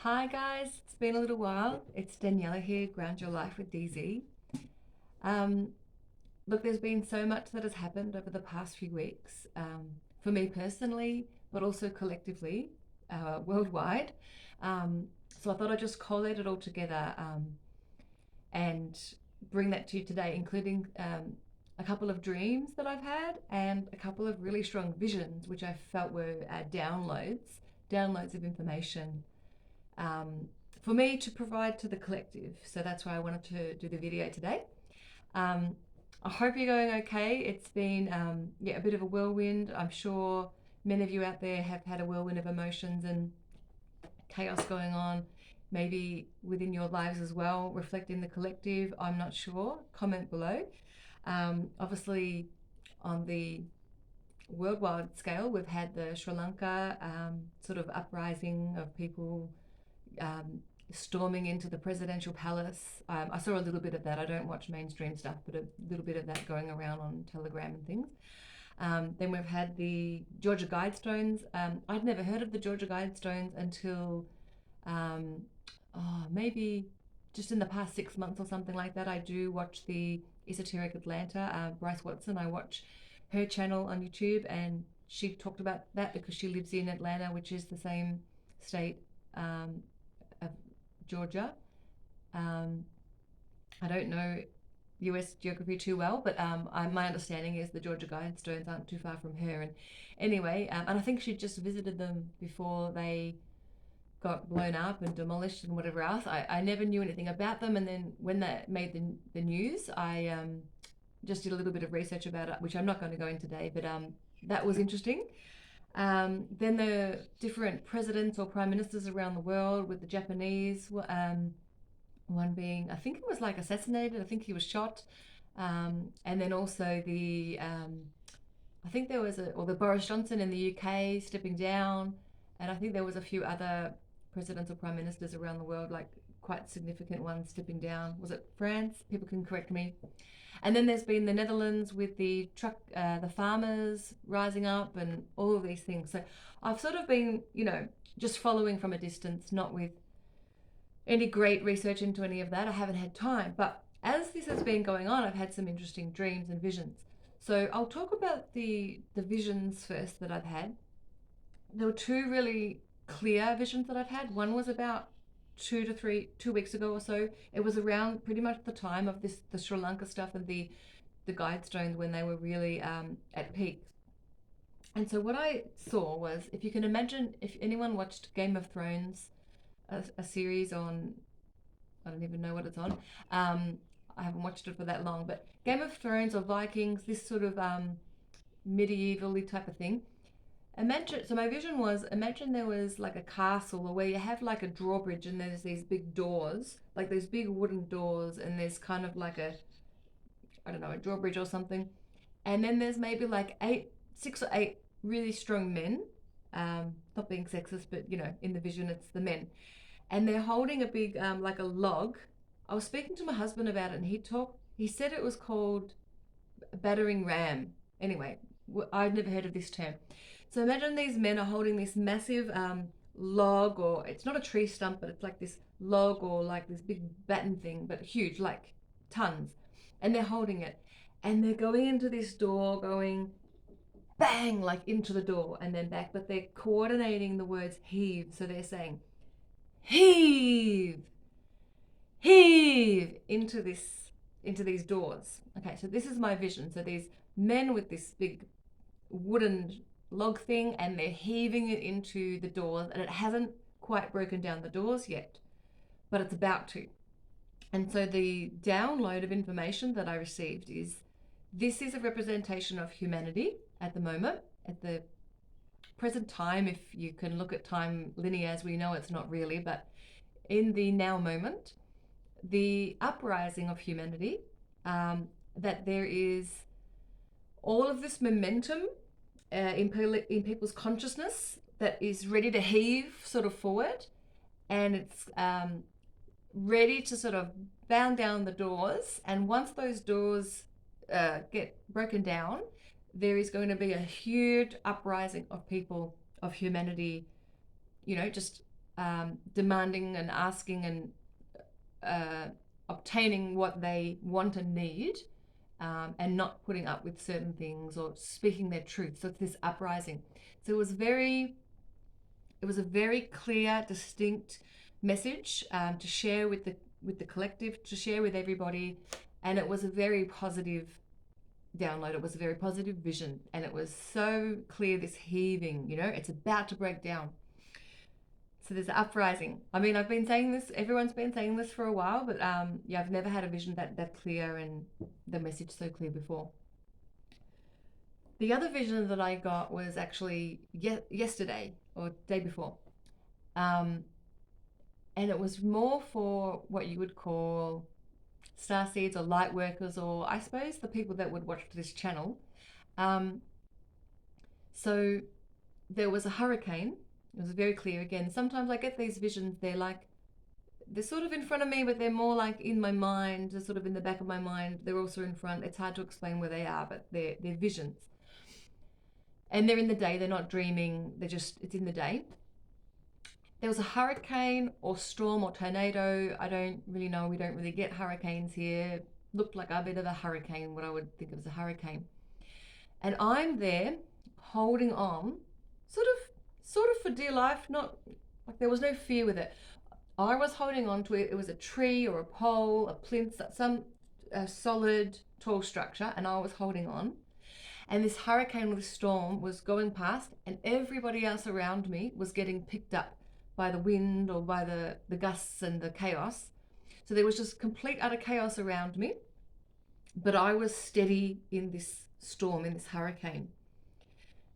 Hi guys, it's been a little while. It's Daniela here, Ground Your Life with DZ. Um, Look, there's been so much that has happened over the past few weeks, for me personally, but also collectively, worldwide. Um, so I thought I'd just collate it all together and bring that to you today, including a couple of dreams that I've had and a couple of really strong visions, which I felt were downloads of information um, for me to provide to the collective. So that's why I wanted to do the video today. Um, I hope you're going okay. It's been a bit of a whirlwind. I'm sure many of you out there have had a whirlwind of emotions and chaos going on, maybe within your lives as well. Reflect in the collective. I'm not sure. Comment below. Obviously, on the worldwide scale, we've had the Sri Lanka sort of uprising of people um, storming into the presidential palace. I saw a little bit of that. I don't watch mainstream stuff, but a little bit of that going around on Telegram and things. Then we've had the Georgia Guidestones. I'd never heard of the Georgia Guidestones until um, maybe just in the past 6 months or something like that. I do watch the Esoteric Atlanta, Bryce Watson. I watch her channel on YouTube, and she talked about that because she lives in Atlanta, which is the same state um, of Georgia. Um, I don't know US geography too well, but my understanding is the Georgia Guidestones aren't too far from her. And anyway, and I think she just visited them before they got blown up and demolished and whatever else. I never knew anything about them, and then when that made the news, I just did a little bit of research about it, which I'm not going to go into today, but that was interesting. Then the different presidents or prime ministers around the world, with the Japanese one being, I think it was like assassinated, I think he was shot. And then also I think there was or the Boris Johnson in the UK stepping down. And I think there was a few other presidents or prime ministers around the world, like quite significant ones stepping down. Was it France? People can correct me. And then there's been the Netherlands with the farmers rising up and all of these things. So I've sort of been, just following from a distance, not with any great research into any of that. I haven't had time. But as this has been going on, I've had some interesting dreams and visions. So I'll talk about the visions first that I've had. There were two really clear visions that I've had. One was about 2 weeks ago or so. It was around pretty much the time of the Sri Lanka stuff and the Guidestones when they were really at peak. And so what I saw was, if you can imagine, if anyone watched Game of Thrones, a series on, I don't even know what it's on. I haven't watched it for that long, but Game of Thrones or Vikings, this sort of medievally type of thing. Imagine, so my vision was, imagine there was like a castle or where you have like a drawbridge and there's these big doors, like these big wooden doors, and there's kind of like I don't know, a drawbridge or something. And then there's maybe like 6 or 8 really strong men, not being sexist, but in the vision it's the men, and they're holding a big like a log. I was speaking to my husband about it, and he said it was called a battering ram. Anyway, I'd never heard of this term. So imagine these men are holding this massive log, or it's not a tree stump, but it's like this log or like this big batten thing, but huge, like tons. And they're holding it, and they're going into this door, going bang, like into the door and then back, but they're coordinating the words heave. So they're saying heave, heave into these doors. Okay, so this is my vision. So these men with this big wooden log thing, and they're heaving it into the doors, and it hasn't quite broken down the doors yet, but it's about to. And so the download of information that I received is, this is a representation of humanity at the moment, at the present time. If you can look at time linear, as we know it's not really, but in the now moment, the uprising of humanity, that there is all of this momentum in people's consciousness that is ready to heave sort of forward, and it's ready to sort of bound down the doors. And once those doors get broken down, there is going to be a huge uprising of people, of humanity, just demanding and asking and obtaining what they want and need, and not putting up with certain things or speaking their truth. So it's this uprising. So it was a very clear, distinct message, to share with the collective, to share with everybody, and it was a very positive download. It was a very positive vision, and it was so clear. This heaving, it's about to break down. So there's an uprising. I mean, I've been saying this. Everyone's been saying this for a while, but yeah, I've never had a vision that clear and the message so clear before. The other vision that I got was actually yesterday or day before. And it was more for what you would call starseeds or light workers, or I suppose the people that would watch this channel. So there was a hurricane. It was very clear again. Sometimes I get these visions, they're sort of in front of me, but they're more like in my mind, they're sort of in the back of my mind. They're also in front. It's hard to explain where they are, but they're visions. And they're in the day, they're not dreaming, it's in the day. There was a hurricane or storm or tornado. I don't really know. We don't really get hurricanes here. Looked like a bit of a hurricane, what I would think of as a hurricane. And I'm there holding on, sort of for dear life, not like there was no fear with it. I was holding on to it. It was a tree or a pole, a plinth, some solid, tall structure, and I was holding on. And this hurricane or this storm was going past, and everybody else around me was getting picked up by the wind or by the gusts and the chaos. So there was just complete utter chaos around me, but I was steady in this storm, in this hurricane.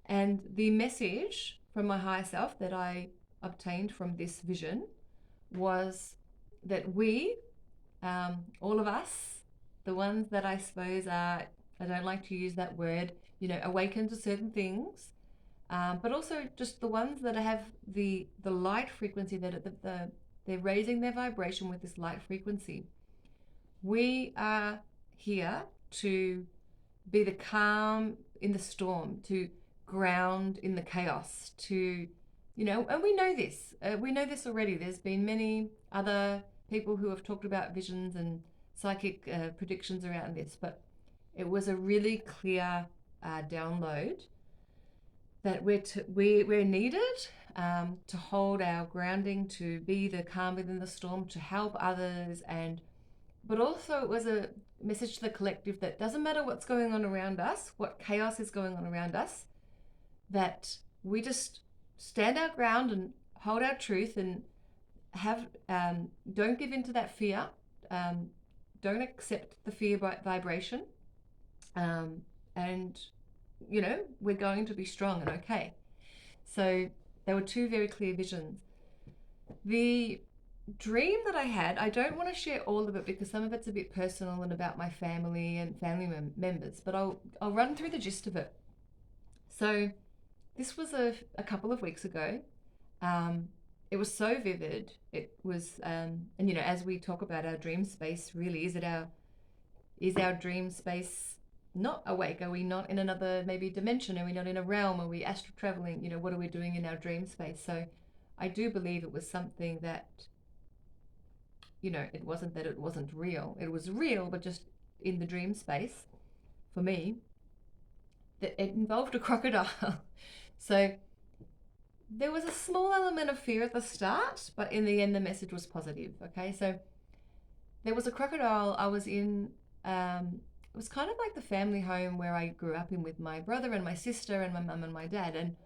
And the message from my higher self that I obtained from this vision was that we, all of us, the ones that I suppose are, I don't like to use that word, awakened to certain things, but also just the ones that have the light frequency, that they're raising their vibration with this light frequency. We are here to be the calm in the storm, to ground in the chaos, to, and we know this. We know this already. There's been many other people who have talked about visions and psychic predictions around this, but it was a really clear download that we're needed to hold our grounding, to be the calm within the storm, to help others, but also it was a message to the collective that doesn't matter what's going on around us, what chaos is going on around us, that we just stand our ground and hold our truth and don't give in to that fear, don't accept the fear vibration, and we're going to be strong and okay. So there were two very clear visions. The dream that I had, I don't want to share all of it because some of it's a bit personal and about my family and family members, but I'll run through the gist of it. So this was a couple of weeks ago. It was so vivid. It was, and as we talk about our dream space, really, is our dream space not awake? Are we not in another maybe dimension? Are we not in a realm? Are we astral traveling? What are we doing in our dream space? So I do believe it was something that, it wasn't that it wasn't real. It was real, but just in the dream space, for me, that it involved a crocodile. So there was a small element of fear at the start, but in the end, the message was positive. Okay, so there was a crocodile. I was in, it was kind of like the family home where I grew up in with my brother and my sister and my mum and my dad.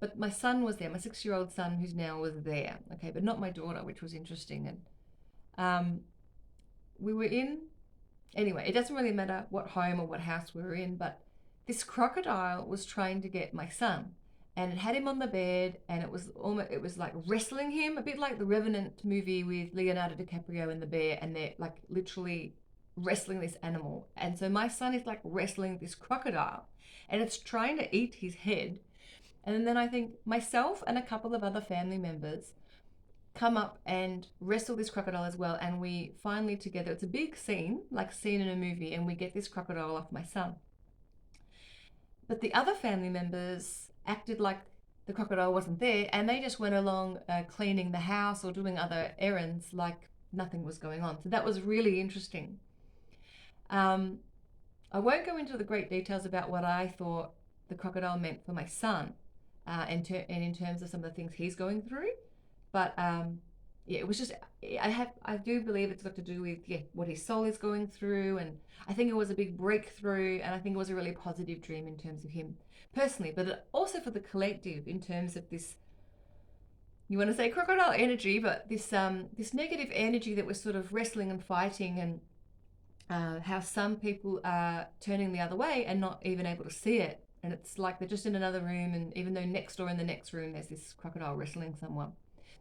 But my son was there, my 6-year-old son, who's now was there. Okay, but not my daughter, which was interesting. And we were in, anyway, it doesn't really matter what home or what house we were in, but this crocodile was trying to get my son, and it had him on the bed, and it was like wrestling him, a bit like the Revenant movie with Leonardo DiCaprio and the bear, and they're like literally wrestling this animal. And so my son is like wrestling this crocodile, and it's trying to eat his head. And then I think myself and a couple of other family members come up and wrestle this crocodile as well, and we finally together, it's a big scene, like a scene in a movie, and we get this crocodile off my son. But the other family members acted like the crocodile wasn't there, and they just went along cleaning the house or doing other errands like nothing was going on. So that was really interesting. Um, I won't go into the great details about what I thought the crocodile meant for my son, and in terms of some of the things he's going through. But yeah, it was just I do believe it's got to do with what his soul is going through, and I think it was a big breakthrough, and I think it was a really positive dream in terms of him personally, but also for the collective in terms of this. You want to say crocodile energy, but this negative energy that we're sort of wrestling and fighting, and how some people are turning the other way and not even able to see it. And it's like they're just in another room, and even though next door in the next room there's this crocodile wrestling someone.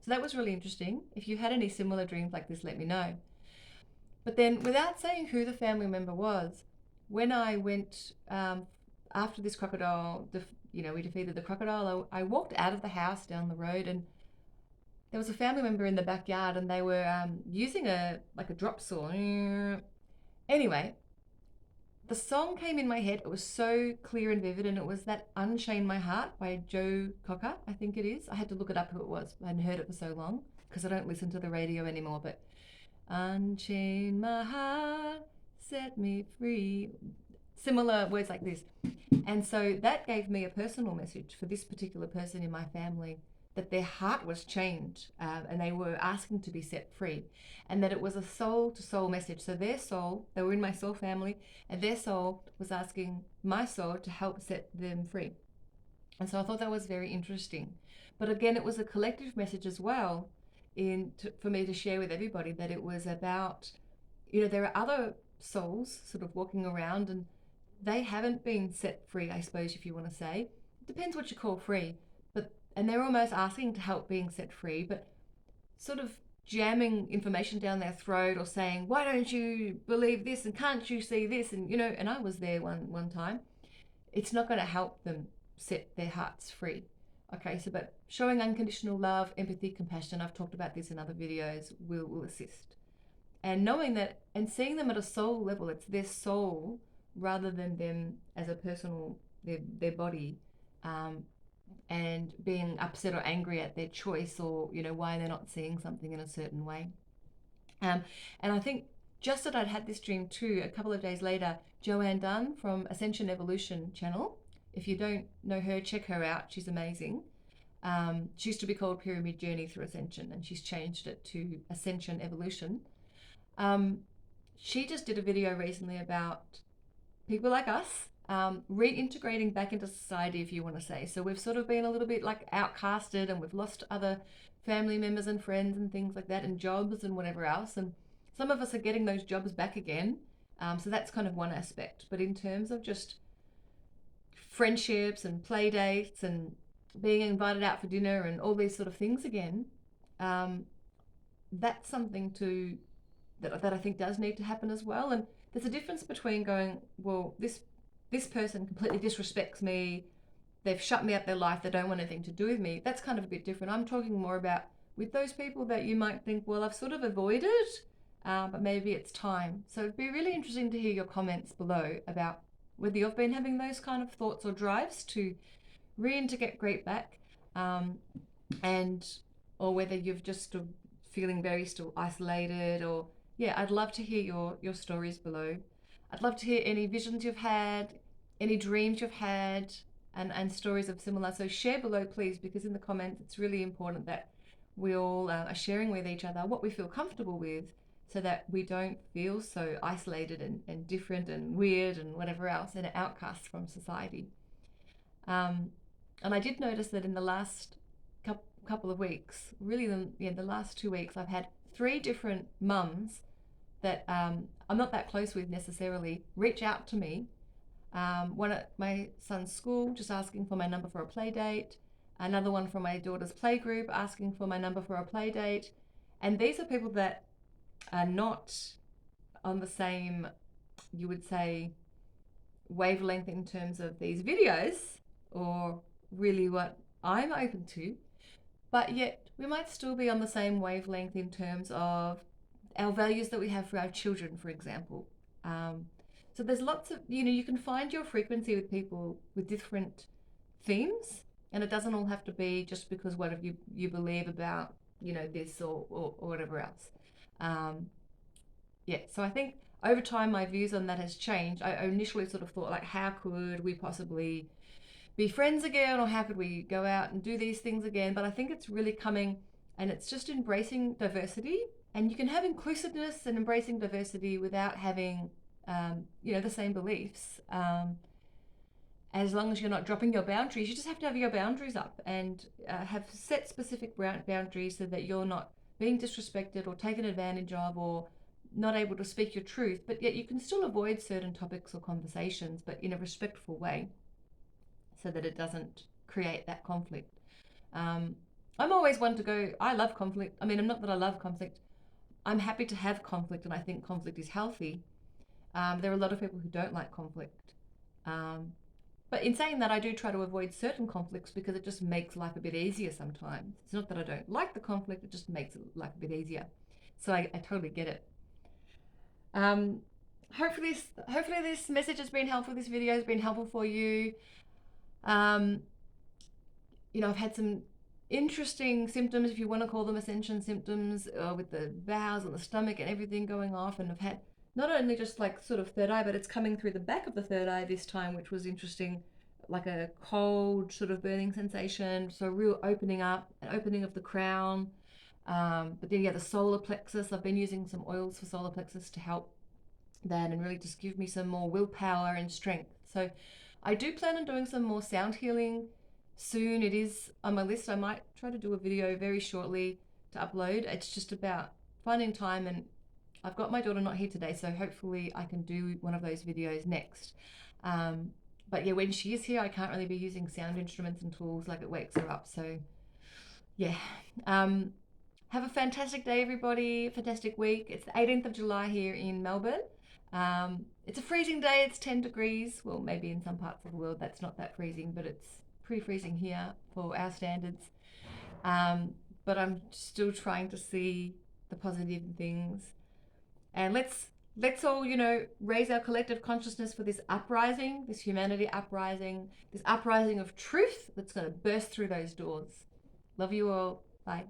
So that was really interesting. If you had any similar dreams like this, let me know. But then, without saying who the family member was, when I went after this crocodile, we defeated the crocodile, I walked out of the house down the road, and there was a family member in the backyard, and they were using a drop saw. Anyway, the song came in my head. It was so clear and vivid, and it was that Unchain My Heart by Joe Cocker, I think it is. I had to look it up who it was. I hadn't heard it for so long because I don't listen to the radio anymore. But unchain my heart, set me free. Similar words like this. And so that gave me a personal message for this particular person in my family, that their heart was chained, and they were asking to be set free, and that it was a soul to soul message. So their soul, they were in my soul family, and their soul was asking my soul to help set them free. And so I thought that was very interesting. But again, it was a collective message as well for me to share with everybody, that it was about, there are other souls sort of walking around, and they haven't been set free, I suppose, if you want to say. It depends what you call free. And they're almost asking to help being set free, but sort of jamming information down their throat, or saying, why don't you believe this, and can't you see this, and and I was there one time. It's not going to help them set their hearts free. Okay, so but showing unconditional love, empathy, compassion, I've talked about this in other videos, will assist. And knowing that and seeing them at a soul level, it's their soul rather than them as a personal, their body, and being upset or angry at their choice, or why they're not seeing something in a certain way. And I think just that I'd had this dream too, a couple of days later, Joanne Dunn from Ascension Evolution channel, if you don't know her, check her out, she's amazing. She used to be called Pyramid Journey Through Ascension, and she's changed it to Ascension Evolution. She just did a video recently about people like us reintegrating back into society, if you want to say. So we've sort of been a little bit like outcasted, and we've lost other family members and friends and things like that, and jobs and whatever else. And some of us are getting those jobs back again. So that's kind of one aspect. But in terms of just friendships and play dates and being invited out for dinner and all these sort of things again, that's something that I think does need to happen as well. And there's a difference between going, well, this person completely disrespects me, they've shut me out their life, they don't want anything to do with me. That's kind of a bit different. I'm talking more about with those people that you might think, well, I've sort of avoided, but maybe it's time. So it'd be really interesting to hear your comments below about whether you've been having those kind of thoughts or drives to reintegrate back, and or whether you've just feeling very still isolated. Or I'd love to hear your stories below. I'd love to hear any visions you've had, any dreams you've had, and stories of similar. So share below, please, because in the comments it's really important that we all are sharing with each other what we feel comfortable with, so that we don't feel so isolated and different and weird and whatever else, and outcasts from society. And I did notice that in the last couple of weeks, really the last 2 weeks, I've had 3 different mums that I'm not that close with necessarily reach out to me. One at my son's school, just asking for my number for a play date. Another one from my daughter's play group, asking for my number for a play date. And these are people that are not on the same, you would say, wavelength in terms of these videos, or really what I'm open to, but yet we might still be on the same wavelength in terms of our values that we have for our children, for example. So there's lots of, you can find your frequency with people with different themes, And it doesn't all have to be just because what you believe about, this or whatever else. Um, yeah, so I think over time my views on that has changed. I initially sort of thought, like, how could we possibly be friends again, or how could we go out and do these things again? But I think it's really coming, and it's just embracing diversity. And you can have inclusiveness and embracing diversity without having, the same beliefs. As long as you're not dropping your boundaries, you just have to have your boundaries up and have set specific boundaries so that you're not being disrespected or taken advantage of or not able to speak your truth, but yet you can still avoid certain topics or conversations, but in a respectful way so that it doesn't create that conflict. Um, I'm always one to go, I love conflict. I mean, I'm not that I love conflict. I'm happy to have conflict, and I think conflict is healthy. There are a lot of people who don't like conflict. Um, but in saying that, I do try to avoid certain conflicts because it just makes life a bit easier sometimes. It's not that I don't like the conflict, it just makes life a bit easier. So I totally get it. Um, hopefully this message has been helpful. This video has been helpful for you. Um, I've had some interesting symptoms, if you want to call them ascension symptoms, with the bowels and the stomach and everything going off. And I've had not only just like sort of third eye, but it's coming through the back of the third eye this time, which was interesting, like a cold sort of burning sensation. So real opening up, an opening of the crown. But then, yeah, the solar plexus. I've been using some oils for solar plexus to help that and really just give me some more willpower and strength. So I do plan on doing some more sound healing soon. It is on my list. I might try to do a video very shortly to upload. It's just about finding time, and I've got my daughter not here today, so hopefully I can do one of those videos next. But yeah, when she is here, I can't really be using sound instruments and tools, like it wakes her up. So yeah. Have a fantastic day, everybody. Fantastic week. It's the 18th of July here in Melbourne. It's a freezing day. It's 10 degrees. Well, maybe in some parts of the world that's not that freezing, but it's pretty freezing here for our standards. But I'm still trying to see the positive things. And let's all, raise our collective consciousness for this uprising, this humanity uprising, this uprising of truth that's going to burst through those doors. Love you all. Bye.